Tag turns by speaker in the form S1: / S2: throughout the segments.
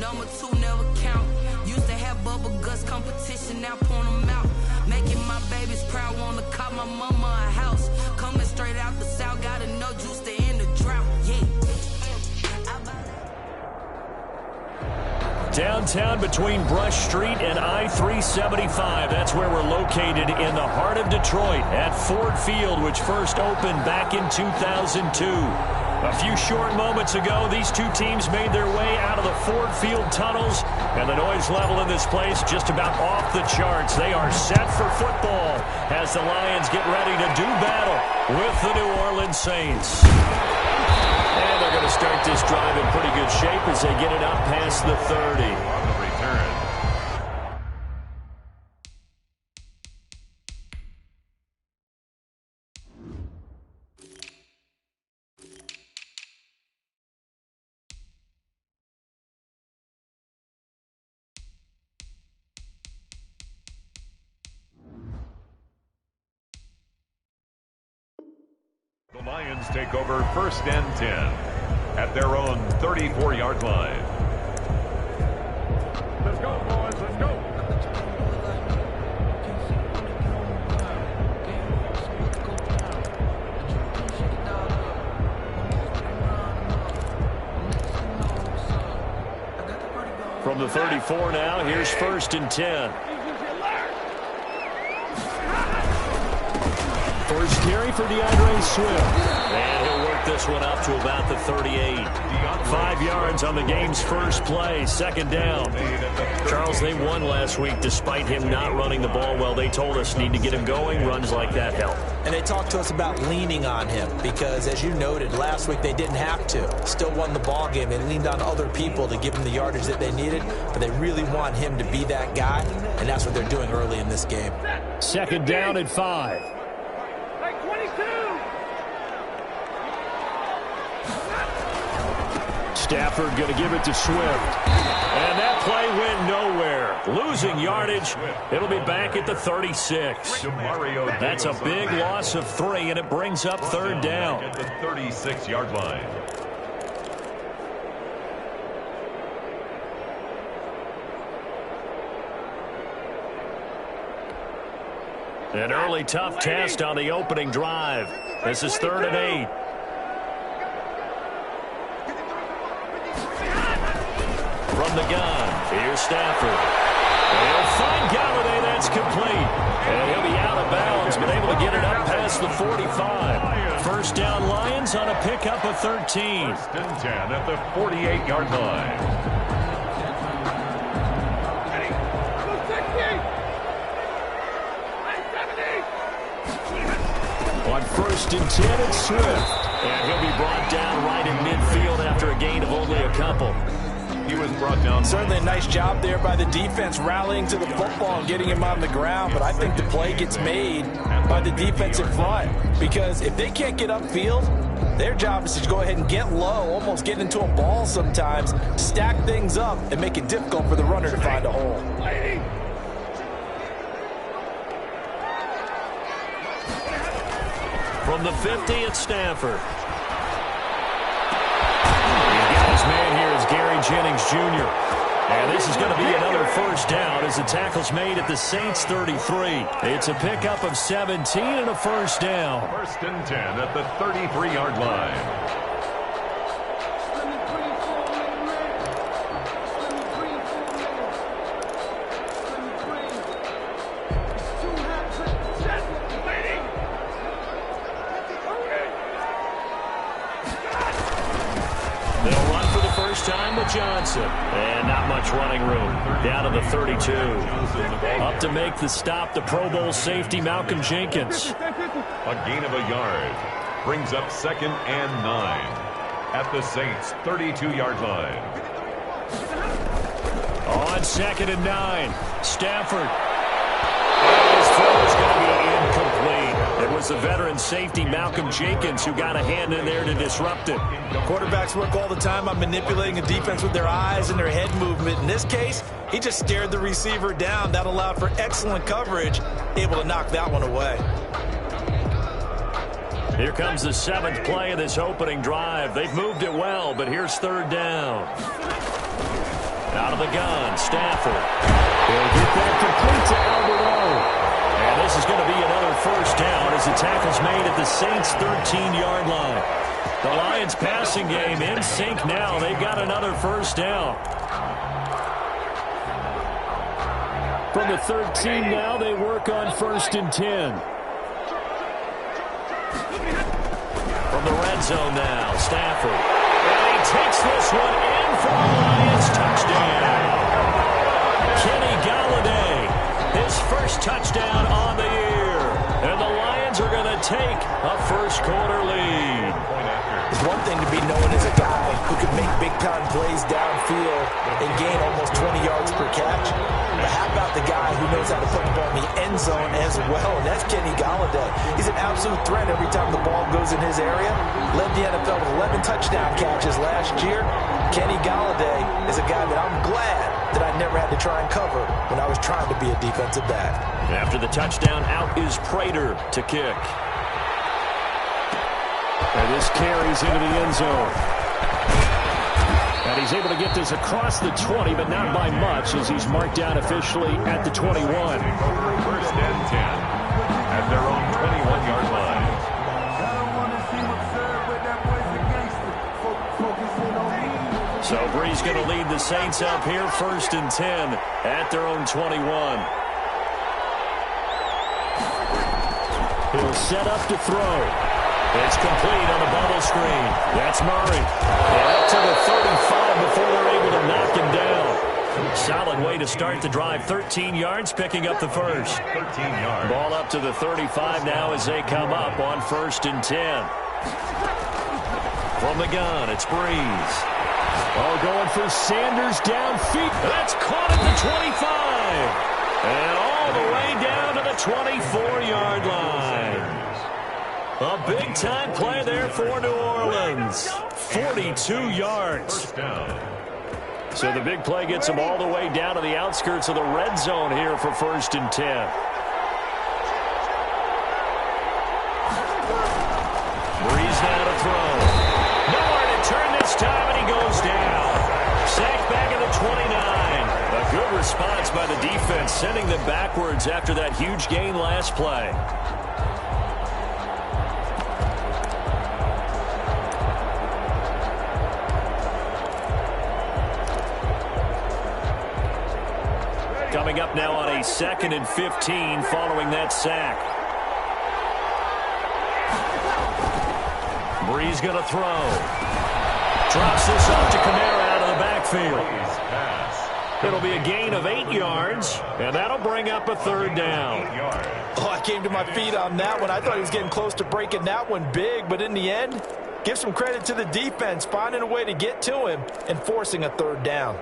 S1: Number 2 never count. Used to have bubble guts competition, now point them out. Making my babies proud, wanna call my mama a house. Coming straight out the south, gotta know juice to end the drought. Yeah.
S2: Downtown between Brush Street and I-375. That's where we're located in the heart of Detroit at Ford Field, which first opened back in 2002. A few short moments ago, these two teams made their way out of the Ford Field tunnels, and the noise level in this place just about off the charts. They are set for football as the Lions get ready to do battle with the New Orleans Saints. And they're going to start this drive in pretty good shape as they get it up past the 30.
S3: On the return. The Lions take over 1st and 10 at their own 34-yard line. Let's go, boys. Let's go.
S2: From the 34 now, here's 1st and 10. First carry for DeAndre Swift. And he'll work this one up to about the 38. 5 yards on the game's first play. 2nd down. Charles, they won last week despite him not running the ball well. They told us need to get him going. Runs like that help.
S4: And they talked to us about leaning on him because, as you noted, last week they didn't have to. Still won the ball game. They leaned on other people to give them the yardage that they needed, but they really want him to be that guy, and that's what they're doing early in this game.
S2: 2nd down at 5. Stafford going to give it to Swift. And that play went nowhere. Losing yardage. It'll be back at the 36. That's a big loss of 3, and it brings up 3rd down.
S3: At the 36-yard line.
S2: An early tough test on the opening drive. This is 3rd and 8. From the gun, here's Stafford. They'll find Galladay, that's complete. And he'll be out of bounds, but able to get it up past the 45. 1st down Lions on a pickup of 13.
S3: 1st and 10 at the 48-yard line.
S2: On 1st and 10, it's Swift. And he'll be brought down right in midfield after a gain of only a couple.
S3: He was brought down.
S4: Certainly a nice job there by the defense rallying to the football and getting him on the ground, but I think the play gets made by the defensive front because if they can't get upfield, their job is to go ahead and get low, almost get into a ball sometimes, stack things up, and make it difficult for the runner to find a hole.
S2: From the 50, it's Stafford. He's got his man here is Gary Jennings Jr. And this is going to be another 1st down as the tackle's made at the Saints 33. It's a pickup of 17 and a 1st down.
S3: 1st and 10 at the 33-yard line.
S2: Johnson. And not much running room. Down to the 32. Up to make the stop, the Pro Bowl safety, Malcolm Jenkins.
S3: A gain of a yard. Brings up 2nd and 9 at the Saints' 32-yard line.
S2: On 2nd and 9, Stafford. And his throw is going to be incomplete. It was the veteran safety, Malcolm Jenkins, who got a hand in there to disrupt it.
S4: Quarterbacks work all the time on manipulating a defense with their eyes and their head movement. In this case, he just stared the receiver down. That allowed for excellent coverage, able to knock that one away.
S2: Here comes the 7th play of this opening drive. They've moved it well, but here's 3rd down. Out of the gun, Stafford. He'll get that complete to Alvarado. And this is going to be another first down as the tackle's made at the Saints' 13-yard line. The Lions passing game in sync now. They've got another first down. From the 13 now, they work on 1st and 10. From the red zone now, Stafford. And he takes this one in for the Lions touchdown. Kenny Galladay, his first touchdown on the year. And the Lions are going to take a first-quarter lead.
S4: It's one thing to be known as a guy who can make big-time plays downfield and gain almost 20 yards per catch. But how about the guy who knows how to put the ball in the end zone as well? And that's Kenny Galladay. He's an absolute threat every time the ball goes in his area. Led the NFL with 11 touchdown catches last year. Kenny Galladay is a guy that I'm glad that I never had to try and cover when I was trying to be a defensive back.
S2: After the touchdown, out is Prater to kick. And this carries into the end zone. And he's able to get this across the 20, but not by much, as he's marked down officially at the 21.
S3: 1st and 10 at their own 21-yard line.
S2: So Bree's going to lead the Saints up here, 1st and 10 at their own 21. He'll set up to throw. It's complete on the bubble screen. That's Murray. And up to the 35 before they're able to knock him down. Solid way to start the drive. 13 yards, picking up the first.
S3: 13 yards.
S2: Ball up to the 35 now as they come up on 1st and 10. From the gun, it's Breeze. Oh, going for Sanders downfield. That's caught at the 25. And all the way down to the 24-yard line. A big-time play there for New Orleans. 42 yards.
S3: First down.
S2: So the big play gets them all the way down to the outskirts of the red zone here for 1st and 10. Breeze now to throw. Nowhere to turn this time, and he goes down. Sacked back at the 29. A good response by the defense, sending them backwards after that huge gain last play. Coming up now on a 2nd and 15 following that sack. Breeze going to throw. Drops this off to Kamara out of the backfield. It'll be a gain of 8 yards, and that'll bring up a 3rd down.
S4: Oh, I came to my feet on that one. I thought he was getting close to breaking that one big, but in the end, give some credit to the defense, finding a way to get to him and forcing a 3rd down.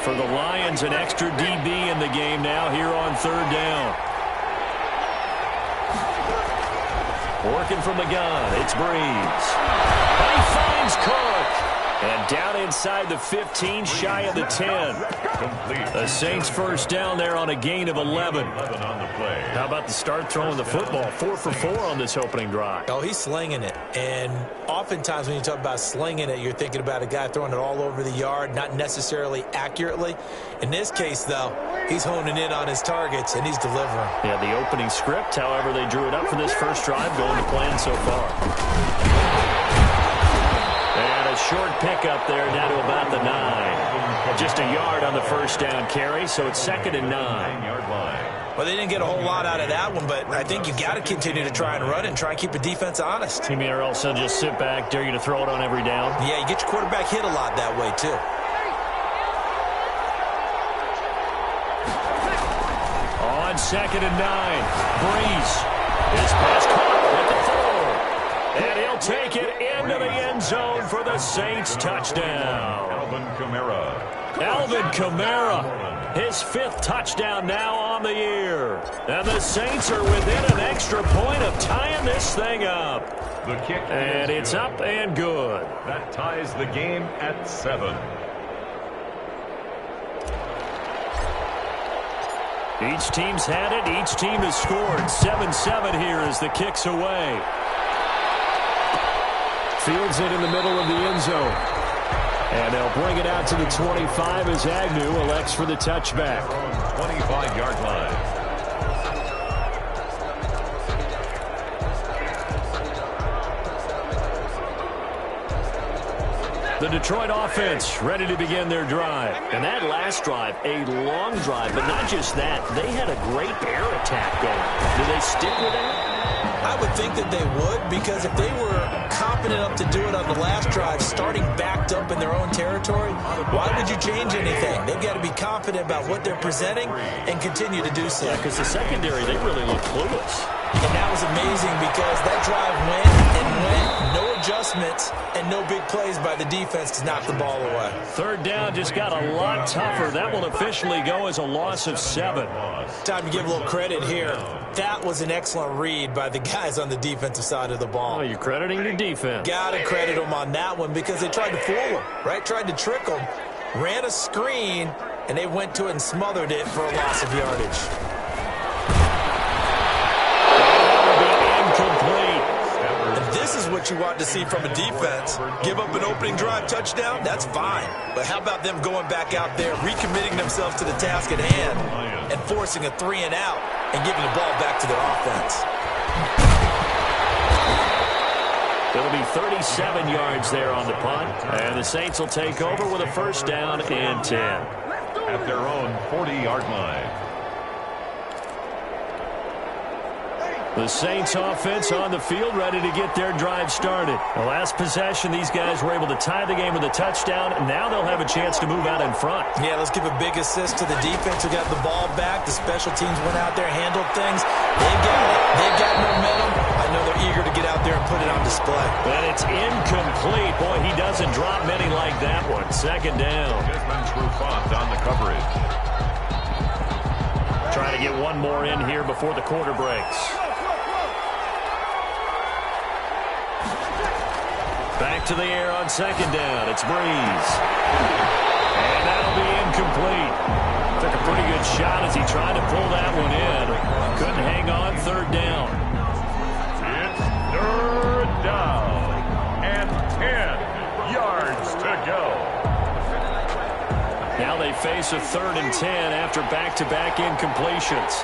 S2: For the Lions, an extra DB in the game now here on 3rd down. Working from the gun, it's Breeze. And he finds Cook. And down inside the 15, shy of the 10.
S3: Complete.
S2: The Saints first down there on a gain of 11.
S3: 11 on the play.
S2: How about the start throwing the football? 4 for 4 on this opening drive.
S4: Oh, he's slinging it. And oftentimes when you talk about slinging it, you're thinking about a guy throwing it all over the yard, not necessarily accurately. In this case, though, he's honing in on his targets, and he's delivering.
S2: Yeah, the opening script, however, they drew it up for this first drive, going to plan so far. And a short pickup there down to about the 9. Just a yard on the first down carry, so it's 2nd and 9.
S3: 9-yard line.
S4: Well, they didn't get a whole lot out of that one, but I think you got to continue to try and run and try and keep the defense honest.
S2: You mean or else they'll just sit back, dare you to throw it on every down?
S4: Yeah, you get your quarterback hit a lot that way, too.
S2: On 2nd and 9, Breeze. His pass caught at the 4. And he'll take it into the end zone for the Saints touchdown.
S3: Alvin Kamara.
S2: Alvin Kamara, his 5th touchdown now on the year. And the Saints are within an extra point of tying this thing up.
S3: The kick.
S2: And it's up and good.
S3: That ties the game at 7.
S2: Each team's had it. Each team has scored. 7-7 here as the kick's away. Fields it in the middle of the end zone. And they'll bring it out to the 25 as Agnew elects for the touchback.
S3: 25-yard line.
S2: The Detroit offense ready to begin their drive.
S5: And that last drive, a long drive, but not just that. They had a great air attack going. Do they stick with that?
S4: I would think that they would, because if they were confident enough to do it on the last drive, starting backed up in their own territory, why would you change anything? They've got to be confident about what they're presenting and continue to do so.
S5: Yeah, because the secondary, they really look clueless.
S4: And that was amazing because that drive went and went, no adjustments, and no big plays by the defense to knock the ball away.
S2: Third down just got a lot tougher. That will officially go as a loss of 7.
S4: Time to give a little credit here. That was an excellent read by the guys on the defensive side of the ball.
S2: Oh, you're crediting your defense.
S4: Got to credit them on that one because they tried to fool them, right? Tried to trick them, ran a screen, and they went to it and smothered it for a loss of yardage. And this is what you want to see from a defense. Give up an opening drive touchdown, that's fine. But how about them going back out there, recommitting themselves to the task at hand, and forcing a 3 and out, and giving the ball back to their offense.
S2: It'll be 37 yards there on the punt. And the Saints will take over with a first down and 10.
S3: At their own 40-yard line.
S2: The Saints offense on the field ready to get their drive started. The last possession, these guys were able to tie the game with a touchdown. And now they'll have a chance to move out in front.
S4: Yeah, let's give a big assist to the defense who got the ball back. The special teams went out there, handled things. They got it. They've got momentum. I know they're eager to get out there and put it on display.
S2: But it's incomplete. Boy, he doesn't drop many like that one. Second down.
S3: Desmond Trufant on the coverage.
S2: Trying to get one more in here before the quarter breaks. Back to the air on second down. It's Breeze. And that'll be incomplete. Took a pretty good shot as he tried to pull that one in. Couldn't hang on. Third down.
S3: It's third down. And 10 yards to go.
S2: Now they face a 3rd and 10 after back-to-back incompletions.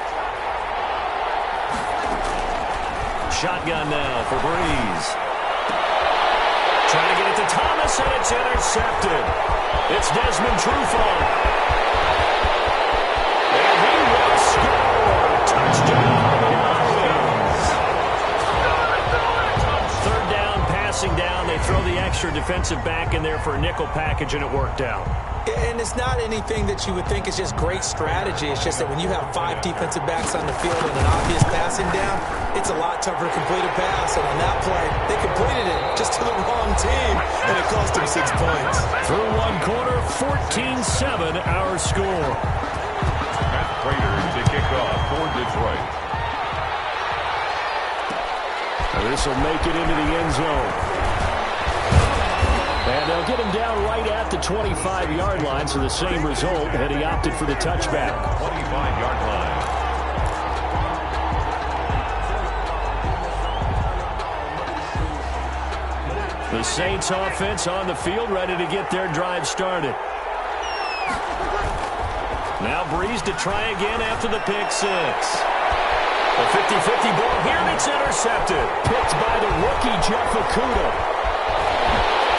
S2: Shotgun now for Breeze. Trying to get it to Thomas, and it's intercepted. It's Desmond Trufant. And he will score. Touchdown, Lions. Third down, passing down. They throw the extra defensive back in there for a nickel package, and it worked out.
S4: And it's not anything that you would think is just great strategy. It's just that when you have 5 defensive backs on the field and an obvious passing down, it's a lot tougher to complete a pass. And on that play, they completed it just to the wrong team, and it cost them 6 points.
S2: Through one quarter, 14-7 our score.
S3: Matt Prater to kick off for Detroit.
S2: This will make it into the end zone. And they'll get him down right at the 25-yard line, so the same result, and he opted for the touchback.
S3: 25-yard line.
S2: The Saints offense on the field, ready to get their drive started. Now Breeze to try again after the pick 6. A 50-50 ball here, and it's intercepted. Picked by the rookie, Jeff Okudah.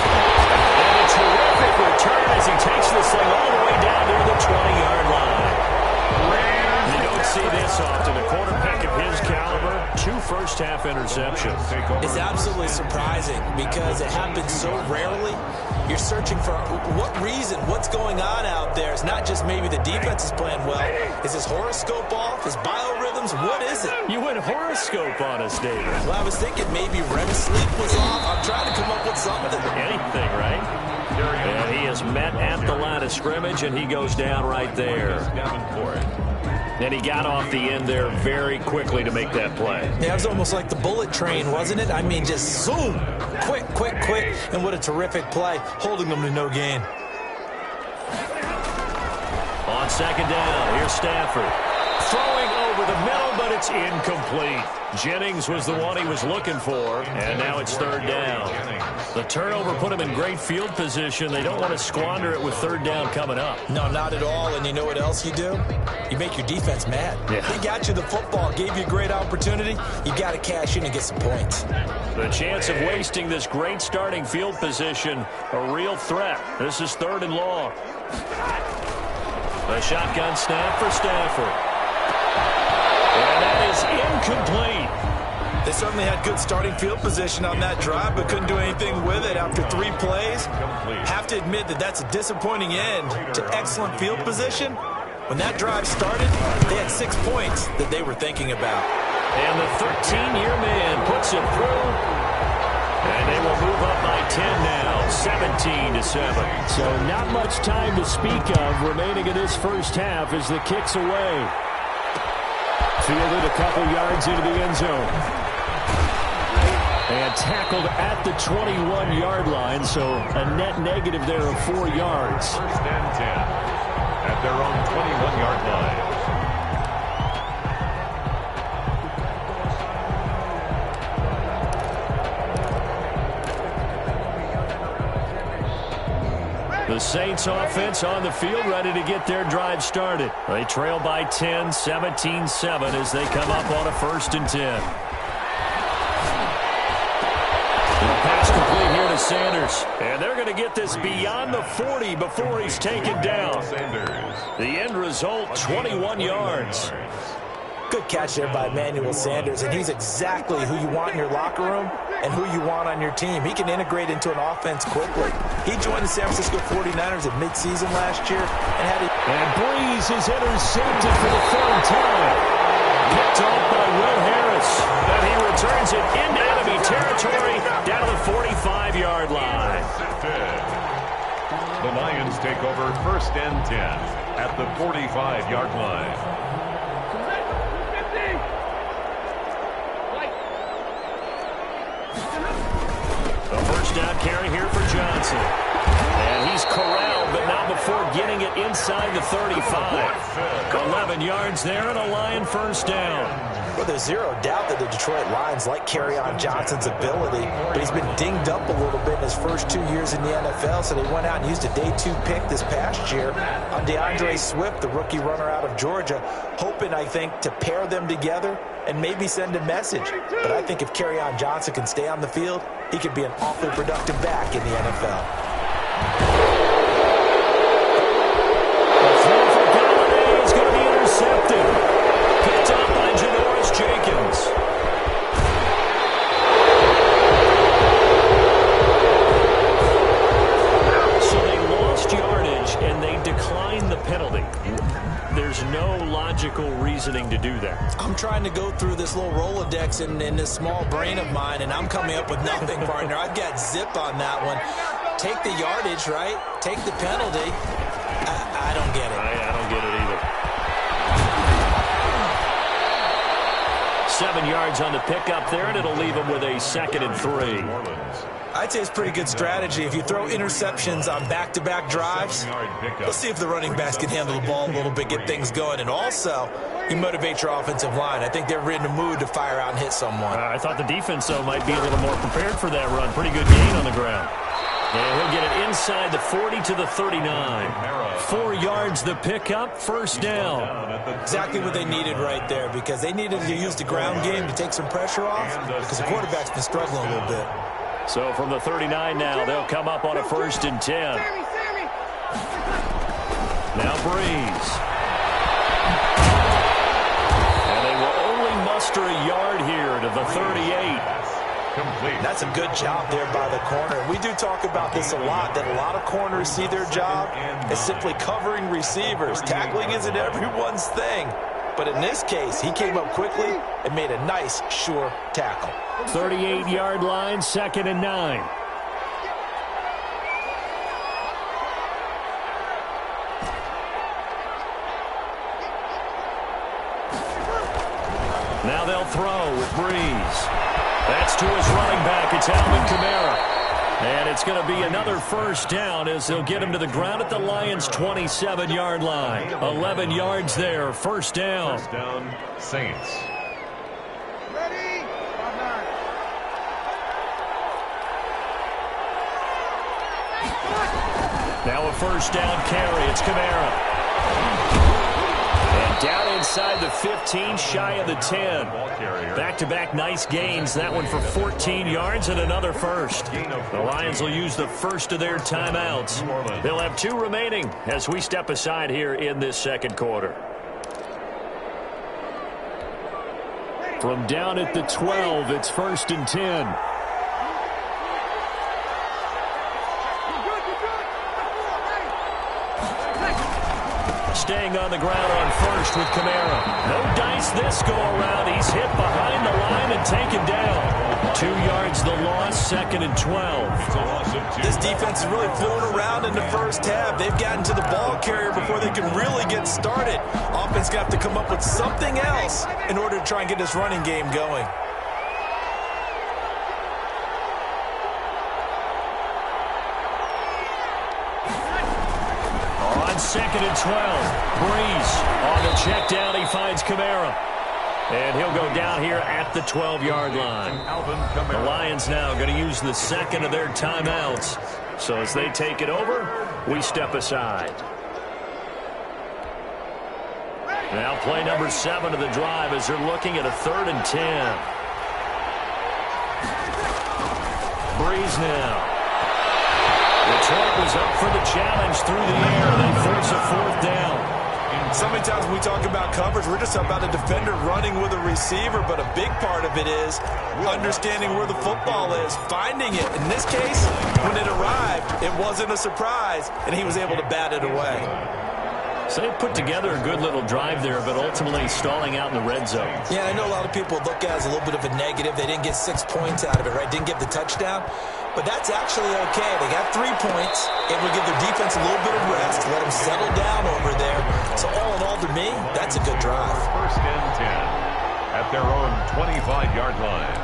S2: And a terrific return as he takes this thing all the way down near the 20-yard line. You don't see this often. A quarterback of his caliber, 2 first-half interceptions.
S4: It's absolutely surprising because it happens so rarely. You're searching for what reason, what's going on out there. It's not just maybe the defense is playing well. Is his horoscope off? His biorhythms? What is it?
S2: You went horoscope on us, David.
S4: Well, I was thinking maybe REM sleep was off. I'm trying to come up with something.
S2: Anything, right? And he is met at the line of scrimmage, and he goes down right there. And he got off the end there very quickly to make that play.
S4: Yeah, it was almost like the bullet train, wasn't it? I mean, just zoom. Quick, quick, quick. And what a terrific play, holding them to no gain.
S2: On second down, here's Stafford. Throwing over the middle, but it's incomplete. Jennings was the one he was looking for, and now it's third down. The turnover put him in great field position. They don't want to squander it with third down coming up.
S4: No, not at all. And you know what else you do? You make your defense mad.
S2: Yeah.
S4: They got you the football, gave you a great opportunity. You got to cash in and get some points.
S2: The chance of wasting this great starting field position, a real threat. This is third and long. A shotgun snap for Stafford. And that is incomplete.
S4: They certainly had good starting field position on that drive, but couldn't do anything with it after 3 plays. Have to admit that that's a disappointing end to excellent field position. When that drive started, they had 6 points that they were thinking about.
S2: And the 13-year man puts it through. And they will move up by 10 now, 17-7.
S5: So not much time to speak of remaining in this first half as the kick's away. Fielded a couple yards into the end zone. And tackled at the 21-yard line, so a net negative there of 4 yards.
S3: First and 10 at their own 21-yard line.
S2: The Saints offense on the field ready to get their drive started. They trail by 10, 17-7 as they come up on a first and 10. Pass complete here to Sanders. And they're going to get this beyond the 40 before he's taken down. The end result, 21 yards.
S4: Good catch there by Emmanuel Sanders, and he's exactly who you want in your locker room and who you want on your team. He can integrate into an offense quickly. He joined the San Francisco 49ers at midseason last year and had a...
S5: And Breeze is intercepted for the third time.
S2: Picked off by Will Harris. And he returns it into enemy territory down to the 45-yard line.
S3: The Lions take over first and 10 at the 45-yard line.
S2: A first down carry here for Johnson. And he's corralled, but not before getting it inside the 35. 11 yards there and a Lion first down.
S4: Well, there's zero doubt that the Detroit Lions like Kerryon Johnson's ability, but he's been dinged up a little bit in his first 2 years in the NFL, so they went out and used a day 2 pick this past year on DeAndre Swift, the rookie runner out of Georgia, hoping, I think, to pair them together and maybe send a message. But I think if Kerryon Johnson can stay on the field, he could be an awfully productive back in the NFL.
S2: Is going to be intercepted. Picked up by Janoris Jenkins. So they lost yardage and they declined the penalty. There's no logical reasoning to do that.
S4: I'm trying to go through this little Rolodex in this small brain of mine, and I'm coming up with nothing, partner. I've got zip on that one. Take the yardage, right? Take the penalty. I don't get it.
S2: I don't get it either. 7 yards on the pickup there, and it'll leave him with a 2nd and 3.
S4: I'd say it's pretty good strategy. If you throw interceptions on back-to-back drives, let's see if the running backs can handle the ball a little bit, get things going, and also you motivate your offensive line. I think they're in the mood to fire out and hit someone.
S2: I thought the defense, though, might be a little more prepared for that run. Pretty good gain on the ground. And he'll get it inside the 40 to the 39. 4 yards the pickup, first down.
S4: Exactly what they needed right there, because they needed to use the ground game to take some pressure off, because the quarterback's been struggling a little bit.
S2: So from the 39 now, they'll come up on a 1st and 10. Now Breeze. And they will only muster a yard here to the 38.
S3: Complete.
S4: That's a good job there by the corner. We do talk about this a lot, that a lot of corners see their job as simply covering receivers. Tackling isn't everyone's thing. But in this case, he came up quickly and made a nice, sure tackle.
S2: 38-yard line, 2nd and 9. Now they'll throw with Breeze. That's to his running back. It's Alvin Kamara. And it's going to be another first down as they'll get him to the ground at the Lions' 27-yard line. 11 yards there, first down.
S3: First down, Saints.
S2: Now a first down carry. It's Kamara. And down inside the 15, shy of the 10. Back-to-back nice gains. That one for 14 yards and another first. The Lions will use the first of their timeouts. They'll have 2 remaining as we step aside here in this second quarter. From down at the 12, it's 1st and 10. Staying on the ground on first with Kamara. No dice this go-around. He's hit behind the line and taken down. 2 yards the loss, 2nd and 12.
S4: This defense is really fooling around in the first half. They've gotten to the ball carrier before they can really get started. Offense got to come up with something else in order to try and get this running game going.
S2: On 2nd and 12, Breeze on the check down. He finds Kamara. And he'll go down here at the 12-yard line. The Lions now going to use the second of their timeouts. So as they take it over, we step aside. Now play number 7 of the drive as they're looking at a 3rd and 10. Breeze now. Detroit was up for the challenge through the air. They force a 4th down.
S4: So many times when we talk about coverage, we're just about a defender running with a receiver, but a big part of it is understanding where the football is, finding it. In this case, when it arrived, it wasn't a surprise, and he was able to bat it away.
S2: So they put together a good little drive there, but ultimately stalling out in the red zone.
S4: Yeah, I know a lot of people look at it as a little bit of a negative. They didn't get 6 points out of it, right? Didn't get the touchdown. But that's actually okay. They got 3 points. It will give their defense a little bit of rest, let them settle down over there. So all in all, to me, that's a good drive.
S3: 1st and 10 at their own 25-yard line.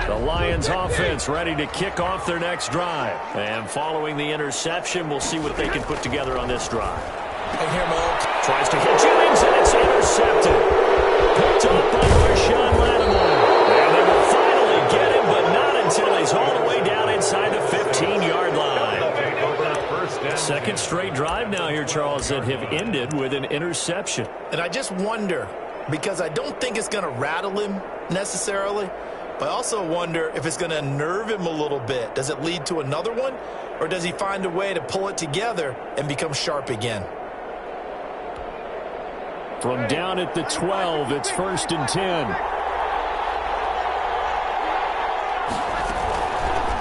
S2: The Lions offense ready to kick off their next drive. And following the interception, we'll see what they can put together on this drive.
S4: Right here, Mo.
S2: Tries to hit Jennings, and it's intercepted. Picked up by Rashawn Lattimore. And they will finally get him, but not until he's all the way down inside the 15-yard line. Second straight drive now here, Charles, that have ended with an interception.
S6: And I just wonder, because I don't think it's going to rattle him necessarily, but I also wonder if it's going to unnerve him a little bit. Does it lead to another one, or does he find a way to pull it together and become sharp again?
S2: From down at the 12, it's 1st and 10.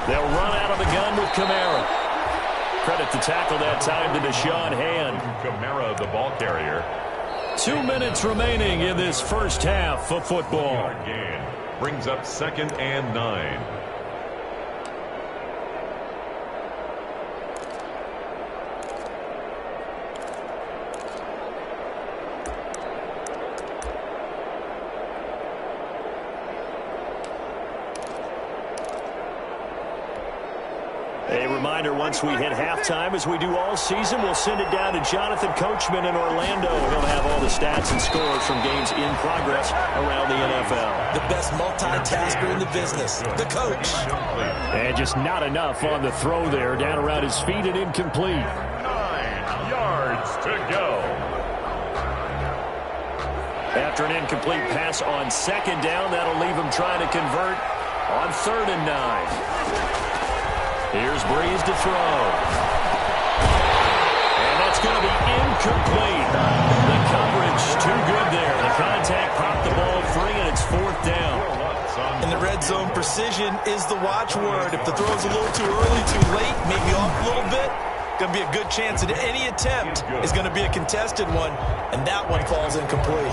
S2: They'll run out of the gun with Kamara. Credit the tackle that time to Deshaun Hand.
S3: Kamara, the ball carrier.
S2: 2 minutes remaining in this first half of football.
S3: Gain brings up 2nd and 9.
S2: A reminder, once we hit halftime, as we do all season, we'll send it down to Jonathan Coachman in Orlando. He'll have all the stats and scores from games in progress around the NFL.
S4: The best multitasker in the business, the coach.
S2: And just not enough on the throw there. Down around his feet and incomplete.
S3: 9 yards to go.
S2: After an incomplete pass on 2nd down, that'll leave him trying to convert on 3rd and 9. Here's Breeze to throw. And that's going to be incomplete. The coverage too good there. The contact popped the ball free, and it's 4th down.
S4: In the red zone, precision is the watchword. If the throw's a little too early, too late, maybe off a little bit, going to be a good chance that any attempt is going to be a contested one, and that one falls incomplete.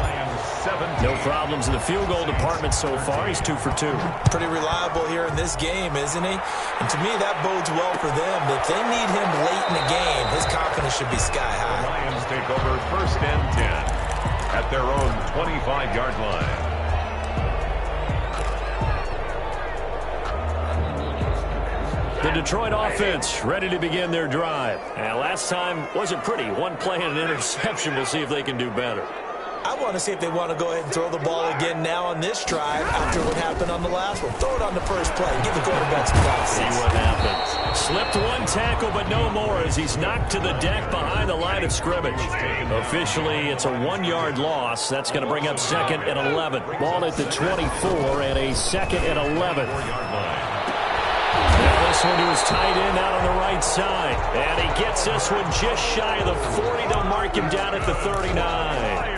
S2: No problems in the field goal department so far. He's 2 for 2.
S4: Pretty reliable here in this game, isn't he? And to me, that bodes well for them. If they need him late in the game, his confidence should be sky high.
S3: Lions take over 1st and 10 at their own 25-yard line.
S2: The Detroit offense ready to begin their drive. And last time wasn't pretty. One play and an interception. We'll see if they can do better.
S6: I want to see if they want to go ahead and throw the ball again now on this drive after what happened on the last one. Throw it on the first play. Give the quarterback some process.
S2: See what happens. Slipped one tackle, but no more as he's knocked to the deck behind the line of scrimmage. Officially, it's a 1-yard loss. That's going to bring up 2nd and 11. Ball at the 24 and a 2nd and 11. Now this one to his tight end out on the right side. And he gets this one just shy of the 40. They'll mark him down at the 39.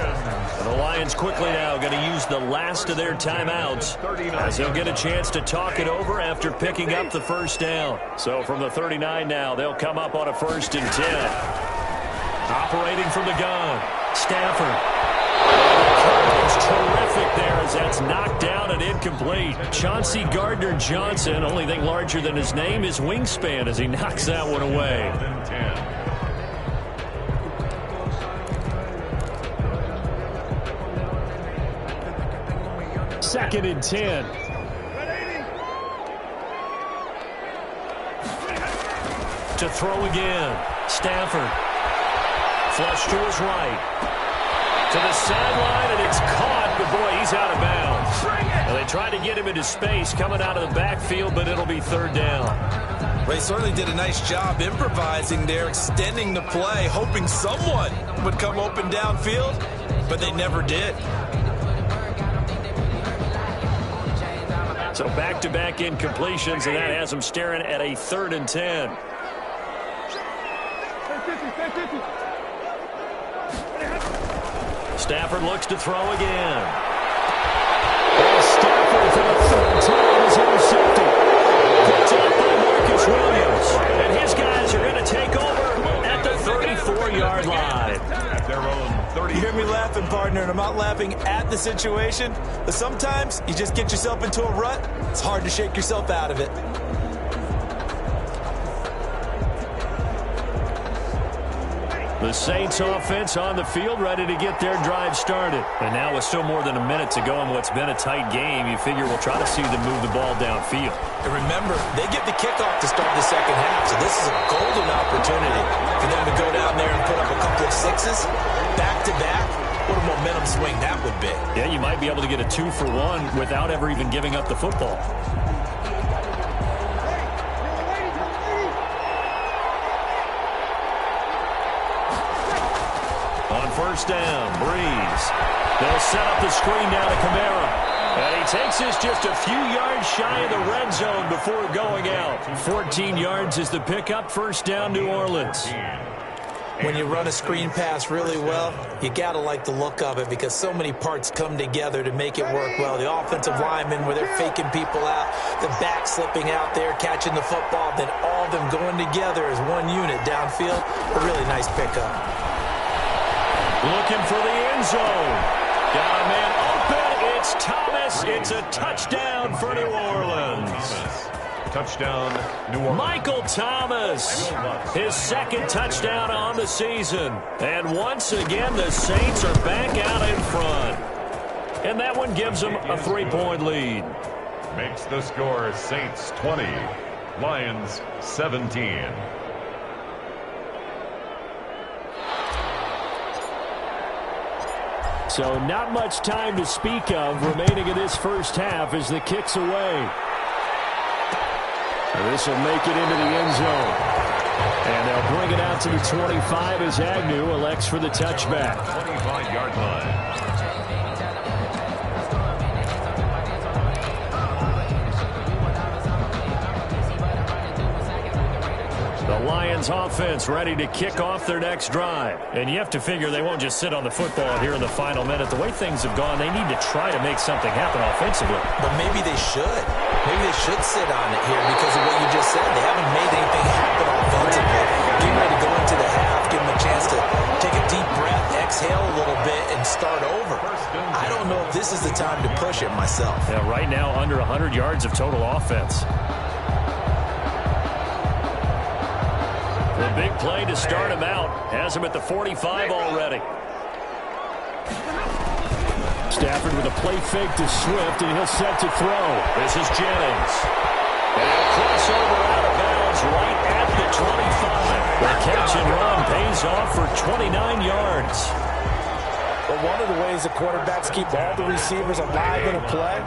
S2: And the Lions quickly now going to use the last of their timeouts as they'll get a chance to talk it over after picking up the first down. So from the 39 now, they'll come up on a 1st and 10. Operating from the gun, Stafford. It's terrific there as that's knocked down and incomplete. Chauncey Gardner-Johnson, only thing larger than his name is wingspan as he knocks that one away. 2nd and 10. To throw again. Stafford. Flush to his right. To the sideline, and it's caught, but boy, he's out of bounds. Well, they tried to get him into space coming out of the backfield, but it'll be 3rd down.
S6: Well, he certainly did a nice job improvising there, extending the play, hoping someone would come open downfield, but they never did.
S2: So back-to-back incompletions, and that has him staring at a 3rd and 10. Stafford looks to throw again. And Stafford for the 3rd time is intercepted. Picked up by Marcus Williams. And his guys are going to take over at the 34-yard line.
S3: At their own 30.
S6: You hear me laughing, partner, and I'm not laughing at the situation, but sometimes you just get yourself into a rut. It's hard to shake yourself out of it.
S2: The Saints offense on the field ready to get their drive started. And now with still more than a minute to go in what's been a tight game, you figure we'll try to see them move the ball downfield.
S6: And remember, they get the kickoff to start the second half, so this is a golden opportunity for them to go down there and put up a couple of sixes back-to-back. What a momentum swing that would be.
S2: Yeah, you might be able to get a 2-for-1 without ever even giving up the football. On 1st down, Breeze. They'll set up the screen down to Kamara. And he takes this just a few yards shy of the red zone before going out. 14 yards is the pickup. 1st down, New Orleans.
S6: When you run a screen pass really well, you got to like the look of it because so many parts come together to make it work well. The offensive linemen where they're faking people out, the back slipping out there, catching the football, then all of them going together as one unit downfield. A really nice pickup.
S2: Looking for the end zone. Got a man open. It's Thomas. It's a touchdown for New Orleans.
S3: Touchdown, New Orleans.
S2: Michael Thomas, his 2nd touchdown on the season. And once again, the Saints are back out in front. And that one gives them a 3-point lead.
S3: Makes the score Saints 20, Lions 17.
S2: So not much time to speak of remaining in this first half as the kick's away. This will make it into the end zone. And they'll bring it out to the 25 as Agnew elects for the touchback.
S3: 25-yard line.
S2: The Lions offense ready to kick off their next drive. And you have to figure they won't just sit on the football here in the final minute. The way things have gone, they need to try to make something happen offensively.
S6: But maybe they should. Maybe they should sit on it here because of what you just said. They haven't made anything happen offensively. Getting ready to go into the half, give them a chance to take a deep breath, exhale a little bit, and start over. I don't know if this is the time to push it myself.
S2: Yeah, right now under 100 yards of total offense. The big play to start him out. Has him at the 45 already. Stafford with a play fake to Swift, and he'll set to throw. This is Jennings. And he'll cross over out of bounds right at the 25. The catch and run pays off for 29 yards.
S4: Well, one of the ways the quarterbacks keep all the receivers alive in a play,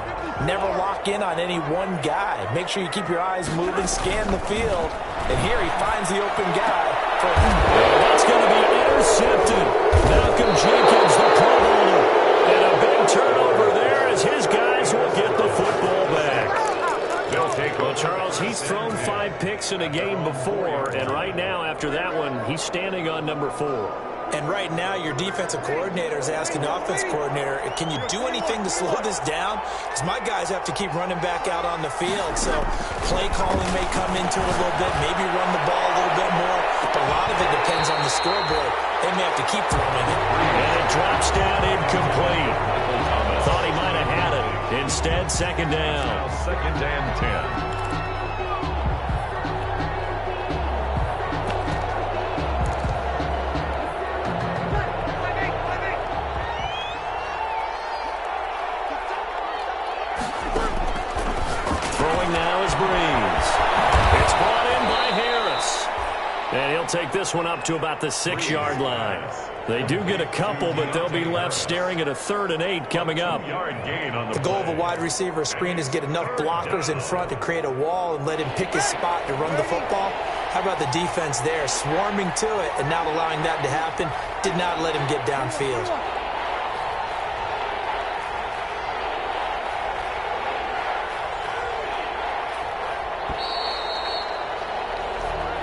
S4: never lock in on any one guy. Make sure you keep your eyes moving, scan the field, and here he finds the open guy.
S2: That's going to be intercepted. Malcolm Jenkins, the Pro Bowler, and a big turnover there as his guys will get the football back. Well, Charles, he's thrown 5 picks in a game before, and right now after that one, he's standing on number 4.
S4: And right now, your defensive coordinator is asking the offense coordinator, can you do anything to slow this down? Because my guys have to keep running back out on the field. So play calling may come into it a little bit, maybe run the ball a little bit more. But a lot of it depends on the scoreboard. They may have to keep throwing it.
S2: And it drops down incomplete. Thought he might have had it. Instead, second down.
S3: Second and 10.
S2: And he'll take this one up to about the 6-yard line. They do get a couple, but they'll be left staring at a 3rd and 8 coming up.
S4: The goal of a wide receiver screen is get enough blockers in front to create a wall and let him pick his spot to run the football. How about the defense there, swarming to it and not allowing that to happen? Did not let him get downfield.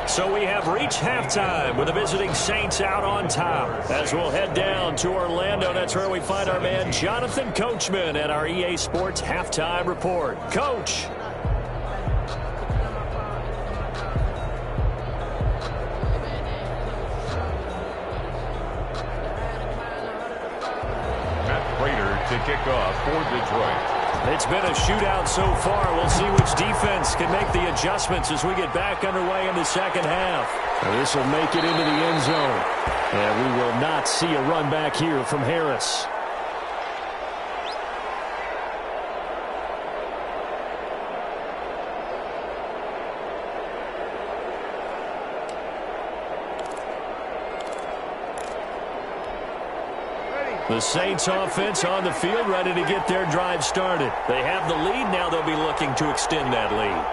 S2: So we have reached halftime with the visiting Saints out on top. As we'll head down to Orlando, that's where we find our man Jonathan Coachman at our EA Sports Halftime Report. Coach.
S3: Matt Prater to kick off for Detroit.
S2: It's been a shootout so far. We'll see which defense can make the adjustments as we get back underway in the second half. This will make it into the end zone. And we will not see a run back here from Harris. The Saints offense on the field, ready to get their drive started. They have the lead. Now they'll be looking to extend that lead.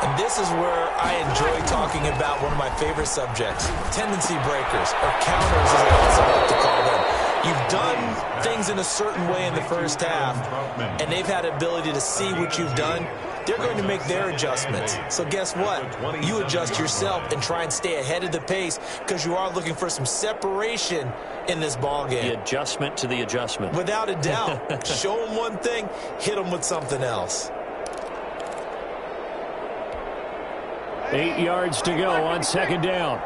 S4: And this is where I enjoy talking about one of my favorite subjects, tendency breakers, or counters as I also like to call them. You've done things in a certain way in the first half, and they've had the ability to see what you've done. They're going to make their adjustments. So guess what? You adjust yourself and try and stay ahead of the pace because you are looking for some separation in this ball game.
S2: The adjustment to the adjustment.
S4: Without a doubt. Show them one thing, hit them with something else.
S2: 8 yards to go on second down.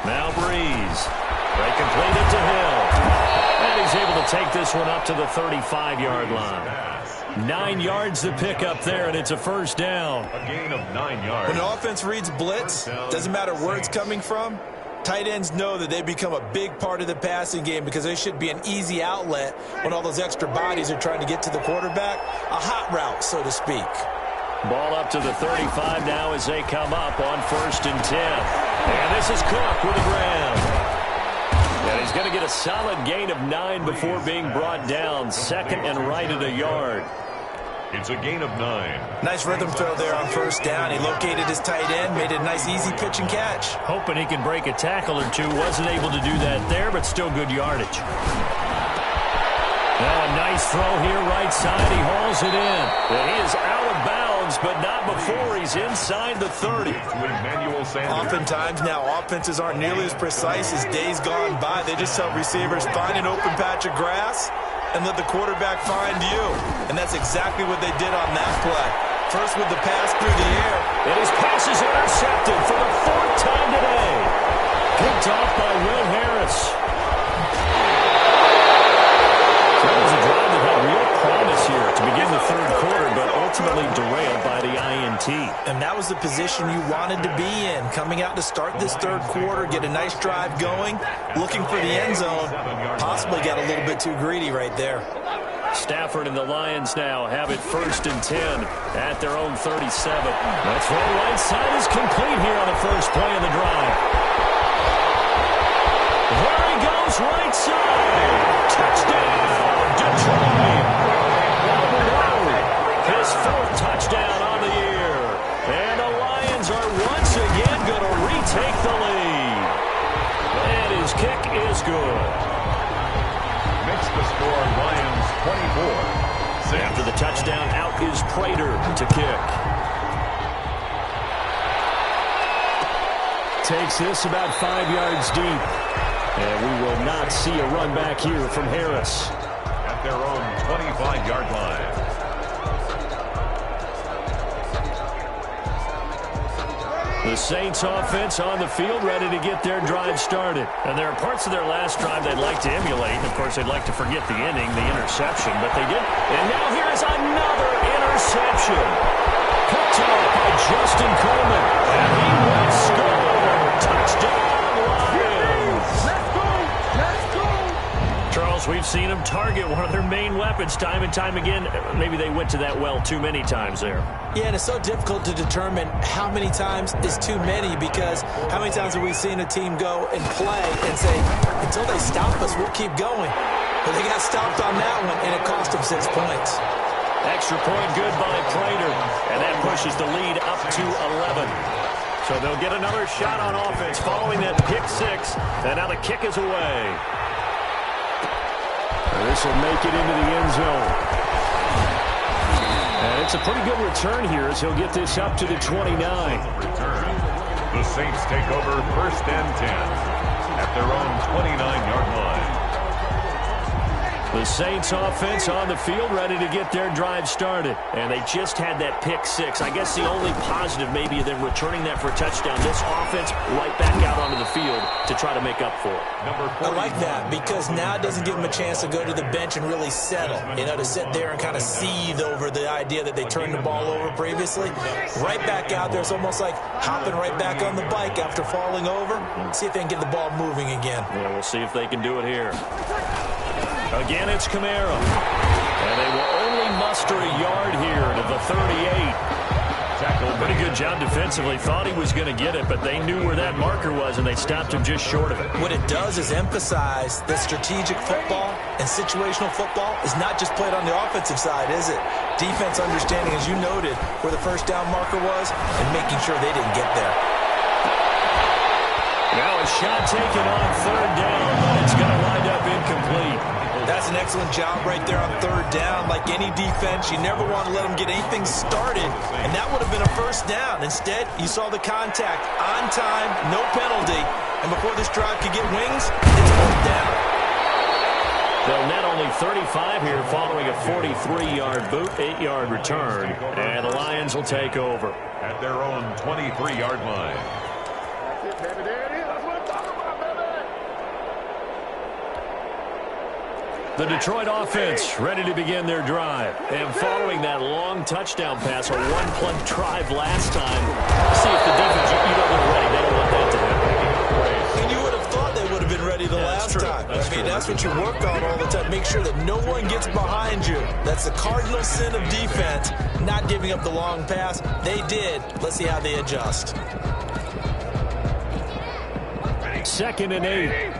S2: Now Breeze. They complete it to Hill. And he's able to take this one up to the 35-yard line. 9 yards to pick up there, and it's a first down.
S3: A gain of 9 yards.
S6: When an offense reads blitz, doesn't matter where it's coming from, tight ends know that they become a big part of the passing game because they should be an easy outlet when all those extra bodies are trying to get to the quarterback. A hot route, so to speak.
S2: Ball up to the 35 now as they come up on 1st and 10. And this is Cook with a grab. And he's going to get a solid gain of 9 before being brought down. 2nd and right at a yard.
S3: It's a gain of 9.
S6: Nice rhythm throw there on 1st down. He located his tight end, made it a nice easy pitch and catch.
S2: Hoping he can break a tackle or two. Wasn't able to do that there, but still good yardage. Now a nice throw here right side. He hauls it in. And he is out of bounds, but not before he's inside the 30.
S6: Oftentimes now offenses aren't nearly as precise as days gone by. They just tell receivers, find an open patch of grass and let the quarterback find you. And that's exactly what they did on that play. First with the pass through the air.
S2: And his pass is intercepted for the 4th time today. Picked off by Will Harris. That was a drive that had real promise here to begin the 3rd quarter, but ultimately derailed by the INT.
S6: And that was the position you wanted to be in. Coming out to start this 3rd quarter, get a nice drive going, looking for the end zone. Possibly got a little bit too greedy right there.
S2: Stafford and the Lions now have it 1st and 10 at their own 37. That's where the right side is complete here on the first play of the drive. There he goes, right side. Touchdown, Detroit. His 4th touchdown on the year. And the Lions are once again going to retake the lead. And his kick is good.
S3: Makes the score Lions 24.
S2: After the touchdown, out is Prater to kick. Takes this about 5 yards deep. And we will not see a run back here from Harris.
S3: At their own 25-yard line.
S2: The Saints offense on the field, ready to get their drive started. And there are parts of their last drive they'd like to emulate. And, of course, they'd like to forget the inning, the interception, but they didn't. And now here's another interception. Picked up by Justin Coleman. And he will score. Touchdown, Lions. Let's go. Let's go. Charles, we've seen them target one of their main weapons time and time again. Maybe they went to that well too many times there.
S4: Yeah, and it's so difficult to determine how many times is too many, because how many times have we seen a team go and play and say, until they stop us, we'll keep going. But they got stopped on that one, and it cost them 6 points.
S2: Extra point good by Prater, and that pushes the lead up to 11. So they'll get another shot on offense following that pick 6, and now the kick is away. And this will make it into the end zone. And it's a pretty good return here as he'll get this up to the 29.
S3: Return. The Saints take over 1st and 10 at their own 29-yard line.
S2: The Saints offense on the field, ready to get their drive started. And they just had that pick 6. I guess the only positive maybe of them returning that for a touchdown. This offense right back out onto the field to try to make up for it.
S4: I like that, because now it doesn't give them a chance to go to the bench and really settle. To sit there and kind of seethe over the idea that they turned the ball over previously. Right back out there. It's almost like hopping right back on the bike after falling over. See if they can get the ball moving again.
S2: Yeah, we'll see if they can do it here. Again, it's Kamara. And they will only muster a yard here to the 38. Pretty good job defensively. Thought he was going to get it, but they knew where that marker was, and they stopped him just short of it.
S4: What it does is emphasize that strategic football and situational football is not just played on the offensive side, is it? Defense understanding, as you noted, where the first down marker was and making sure they didn't get there.
S2: Now a shot taken on 3rd down, but it's going to wind up incomplete.
S4: That's an excellent job right there on 3rd down. Like any defense, you never want to let them get anything started, and that would have been a 1st down. Instead, you saw the contact on time, no penalty, and before this drive could get wings, it's 4th down.
S2: They'll net only 35 here following a 43-yard boot, 8-yard return, and the Lions will take over.
S3: At their own 23-yard line.
S2: The Detroit offense ready to begin their drive. And following that long touchdown pass, a one-play drive last time, see if the defense, they're ready. They don't want that to happen.
S4: And you would have thought they would have been ready the last time. That's what you work on all the time. Make sure that no one gets behind you. That's the cardinal sin of defense, not giving up the long pass. They did. Let's see how they adjust.
S2: 2nd and 8.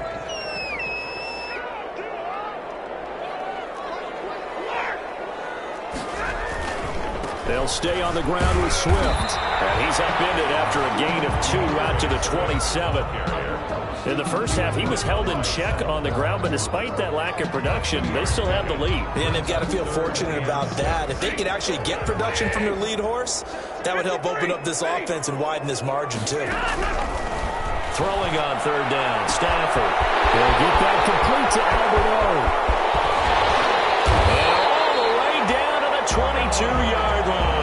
S2: They'll stay on the ground with Swift. And he's upended after a gain of 2 out to the 27. In the first half, he was held in check on the ground, but despite that lack of production, they still have the lead.
S4: And they've got to feel fortunate about that. If they could actually get production from their lead horse, that would help open up this offense and widen this margin, too.
S2: Throwing on 3rd down, Stafford. He'll get that complete to Albert O. And all the way down to the 22-yard line.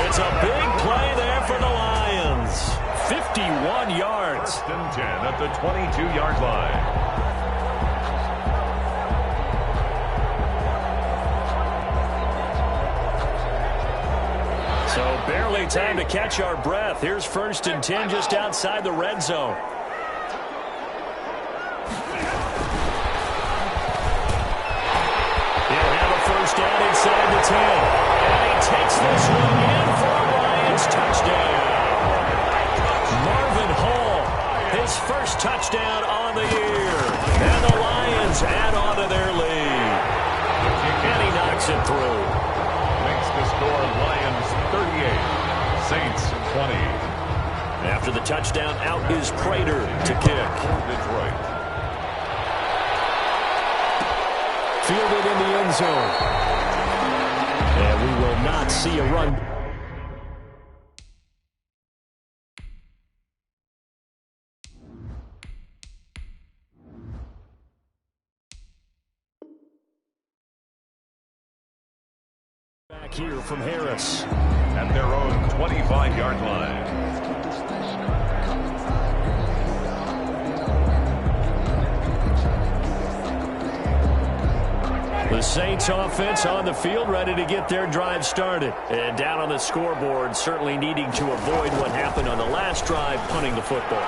S2: It's a big play there for the Lions. 51 yards.
S3: 1st and 10 at the 22-yard line.
S2: So barely time to catch our breath. Here's 1st and 10 just outside the red zone. 10. And he takes this one in for a Lions touchdown. Marvin Hall, his first touchdown on the year. And the Lions add on to their lead. And he knocks it through.
S3: Makes the score Lions 38, Saints 20.
S2: After the touchdown, out is Prater to kick.
S3: Detroit.
S2: Fielded in the end zone. And we will not see a run. Back here from Harris.
S3: At their own 25-yard line.
S2: The Saints offense on the field, ready to get their drive started. And down on the scoreboard, certainly needing to avoid what happened on the last drive, punting the football.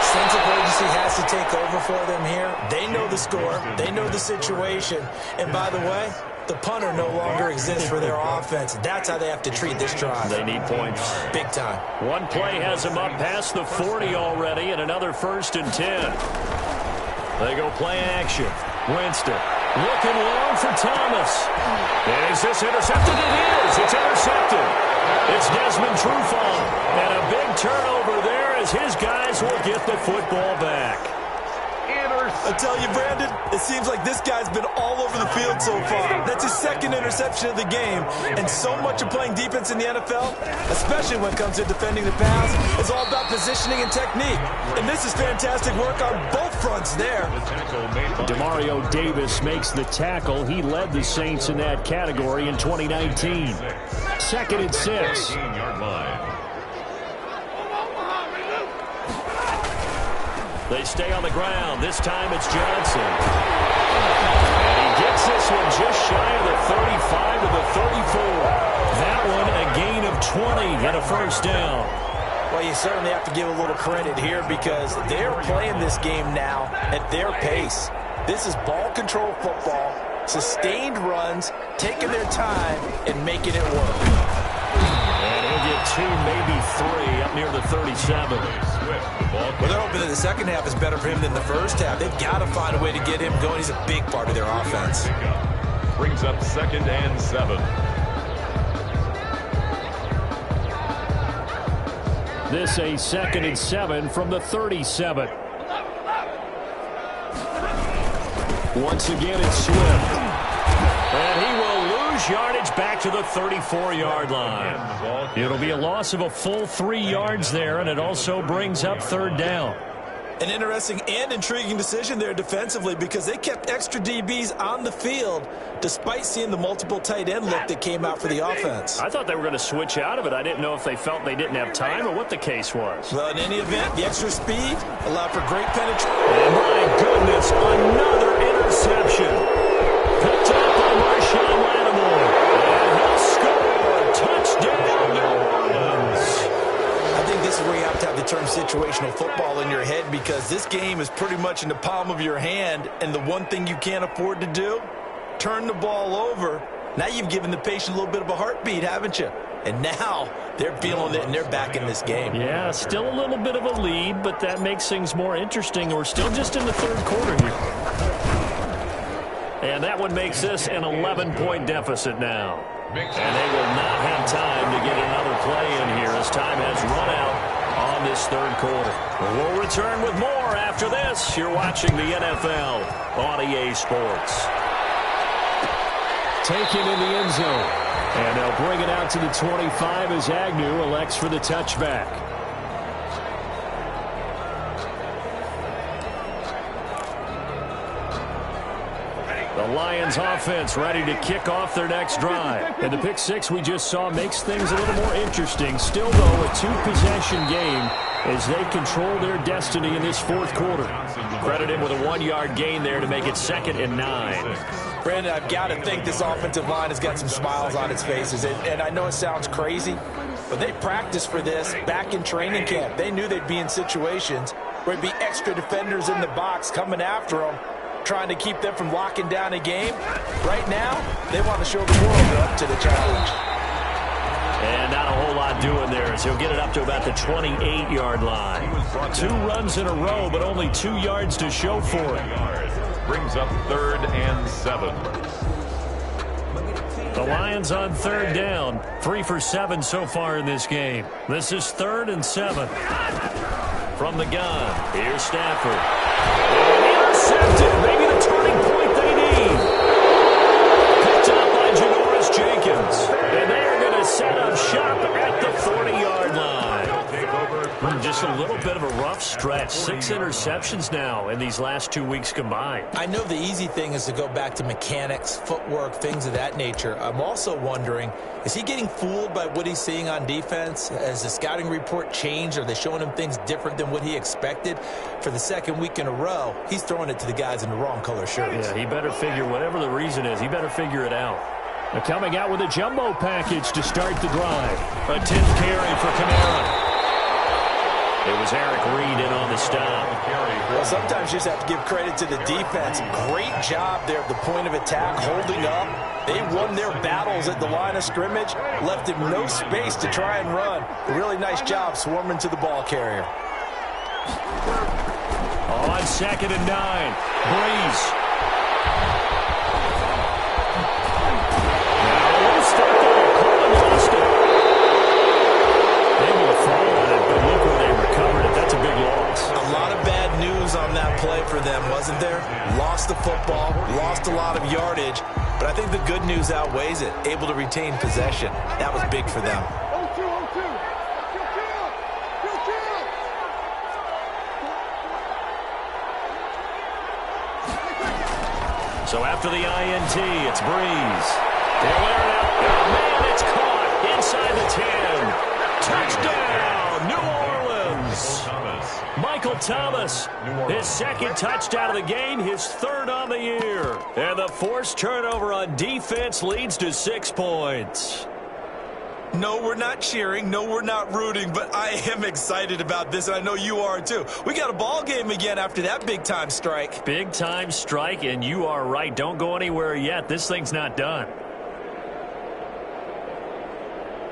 S4: Sense of urgency has to take over for them here. They know the score. They know the situation. And by the way, the punter no longer exists for their offense. That's how they have to treat this drive.
S2: They need points.
S4: Big time.
S2: One play has them up past the 40 already, and another 1st and 10. They go play action. Winston looking long for Thomas. Is this intercepted? It is. It's intercepted. It's Desmond Trufant. And a big turnover there as his guys will get the football back.
S6: I tell you, Brandon, it seems like this guy's been all over the field so far. That's his 2nd interception of the game. And so much of playing defense in the NFL, especially when it comes to defending the pass, is all about positioning and technique. And this is fantastic work on both fronts there.
S2: Demario Davis makes the tackle. He led the Saints in that category in 2019. 2nd and 6. They stay on the ground. This time it's Johnson. And he gets this one just shy of the 35 to the 34. That one a gain of 20 and a 1st down.
S4: Well, you certainly have to give a little credit here because they're playing this game now at their pace. This is ball control football, sustained runs, taking their time and making it work.
S2: And he'll get 2, maybe 3 up near the 37.
S6: Well, they're hoping that the second half is better for him than the first half. They've got to find a way to get him going. He's a big part of their offense.
S3: Brings up 2nd and 7.
S2: This a 2nd and 7 from the 37. Once again, it's Swift. And he will lose yardage back to the 34-yard line. It'll be a loss of a full 3 yards there, and it also brings up 3rd down.
S6: An interesting and intriguing decision there defensively because they kept extra DBs on the field despite seeing the multiple tight end look that came out for the offense.
S2: I thought they were going to switch out of it. I didn't know if they felt they didn't have time or what the case was.
S6: Well, in any event, the extra speed allowed for great penetration.
S2: And my goodness, another interception. Picked up by Marshawn Lattimore. And he'll score. Touchdown, New Orleans.
S6: I think this is where you have to have the term situational football in your head because this game is pretty much in the palm of your hand, and the one thing you can't afford to do, turn the ball over. Now you've given the patient a little bit of a heartbeat, haven't you? And now they're feeling it, and they're back in this game.
S2: Yeah, still a little bit of a lead, but that makes things more interesting. We're still just in the 3rd quarter here. And that one makes this an 11-point deficit now. And they will not have time to get another play in here as time has run out on this 3rd quarter. We'll return with more after this. You're watching the NFL on EA Sports. Taken in the end zone. And they'll bring it out to the 25 as Agnew elects for the touchback. The Lions offense ready to kick off their next drive. And the pick 6 we just saw makes things a little more interesting. Still, though, a 2-possession game as they control their destiny in this 4th quarter. Credit him with a 1-yard gain there to make it 2nd and 9.
S6: Brandon, I've got to think this offensive line has got some smiles on its faces. And I know it sounds crazy, but they practiced for this back in training camp. They knew they'd be in situations where there'd be extra defenders in the box coming after them.
S4: trying to keep them from locking down a game. Right now, they want to show the world they're up to the challenge.
S5: And not a whole lot doing there, as he'll get it up to about the 28-yard line.
S2: 2 runs in a row, but only 2 yards to show for it.
S3: Brings up 3rd and 7.
S2: The Lions on 3rd down. 3 for 7 so far in this game. This is 3rd and 7. From the gun, here's Stafford. And intercepted. Maybe the turning point they need. Picked up by Janoris Jenkins. And they are going to set up shop at the 40-yard line. Just a little bit of a rough stretch. 6 interceptions now in these last 2 weeks combined.
S6: I know the easy thing is to go back to mechanics, footwork, things of that nature. I'm also wondering, is he getting fooled by what he's seeing on defense? Has the scouting report changed? Are they showing him things different than what he expected? For the second week in a row, he's throwing it to the guys in the wrong color shirts.
S2: Yeah, he better figure, whatever the reason is, he better figure it out. They're coming out with a jumbo package to start the drive. A 10th carry for Kamara. It was Eric Reed in on the stop.
S4: Well, sometimes you just have to give credit to the defense. Great job there at the point of attack, holding up. They won their battles at the line of scrimmage, left him no space to try and run. A really nice job swarming to the ball carrier.
S2: On 2nd and 9, Breeze. Now, we'll start there. Coleman lost it. Able to fall on it, but look where they recovered it. That's a big loss.
S6: A lot of bad news on that play for them, wasn't there? Lost the football, lost a lot of yardage, but I think the good news outweighs it. Able to retain possession. That was big for them.
S2: So after the INT, it's Breeze. They'll air it out. Oh, man, it's caught inside the 10. Touchdown, New Orleans. Michael Thomas, his 2nd touchdown of the game, his 3rd on the year. And the forced turnover on defense leads to 6 points.
S6: No, we're not cheering. No, we're not rooting, but I am excited about this, and I know you are too. We got a ball game again after that big-time strike.
S2: Big-time strike, and you are right. Don't go anywhere yet. This thing's not done.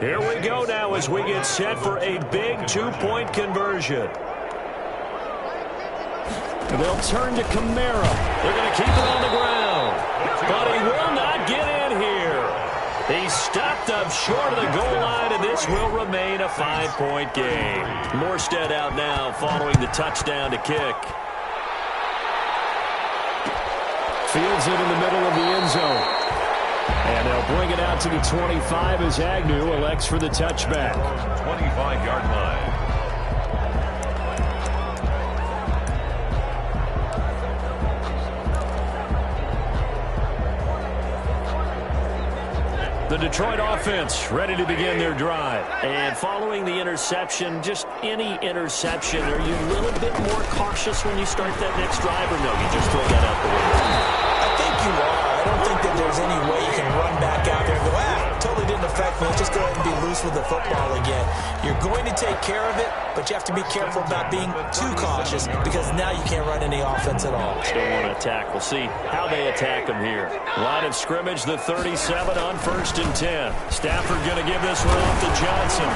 S2: Here we go now as we get set for a big 2-point conversion. They'll turn to Kamara. They're going to keep it on the ground. But he will not get in here. He's stopped up short of the goal line, and this will remain a 5-point game. Morstead out now following the touchdown to kick. Fields it in the middle of the end zone. And they'll bring it out to the 25 as Agnew elects for the touchback.
S3: 25-yard line.
S2: The Detroit offense ready to begin their drive.
S5: And following the interception, just any interception, are you a little bit more cautious when you start that next drive, or no, you just throw that out the window?
S6: I think you are. I don't think that there's any way you can run back out there and go, totally didn't affect me. Let's just go ahead and be loose with the football again. You're going to take care of it, but you have to be careful about being too cautious because now you can't run any offense at all.
S5: Still want to attack. We'll see how they attack them here.
S2: Line of scrimmage, the 37 on 1st and 10. Stafford going to give this one off to Johnson.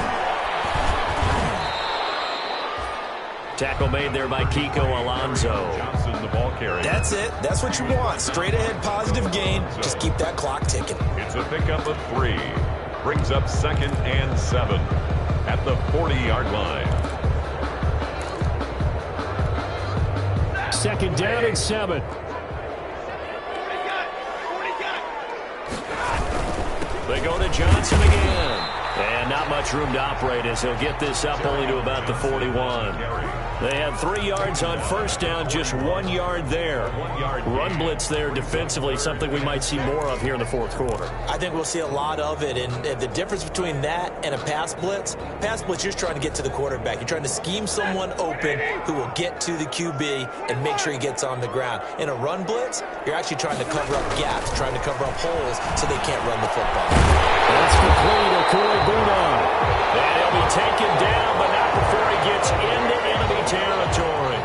S5: Tackle made there by Kiko Alonso.
S3: Johnson, the ball carrier.
S6: That's it. That's what you want. Straight ahead, positive gain. Just keep that clock ticking.
S3: It's a pickup of 3. Brings up 2nd and 7 at the 40-yard line.
S2: 2nd down and 7. They go to Johnson again. And not much room to operate as he'll get this up only to about the 41. They had 3 yards on 1st down, just 1 yard there. Run blitz there defensively, something we might see more of here in the 4th quarter.
S6: I think we'll see a lot of it, and the difference between that and a pass blitz, you're just trying to get to the quarterback. You're trying to scheme someone open who will get to the QB and make sure he gets on the ground. In a run blitz, you're actually trying to cover up gaps, trying to cover up holes so they can't run the football.
S2: That's complete. Akuli Bunon. And he'll be taken down, but not before he gets into enemy territory.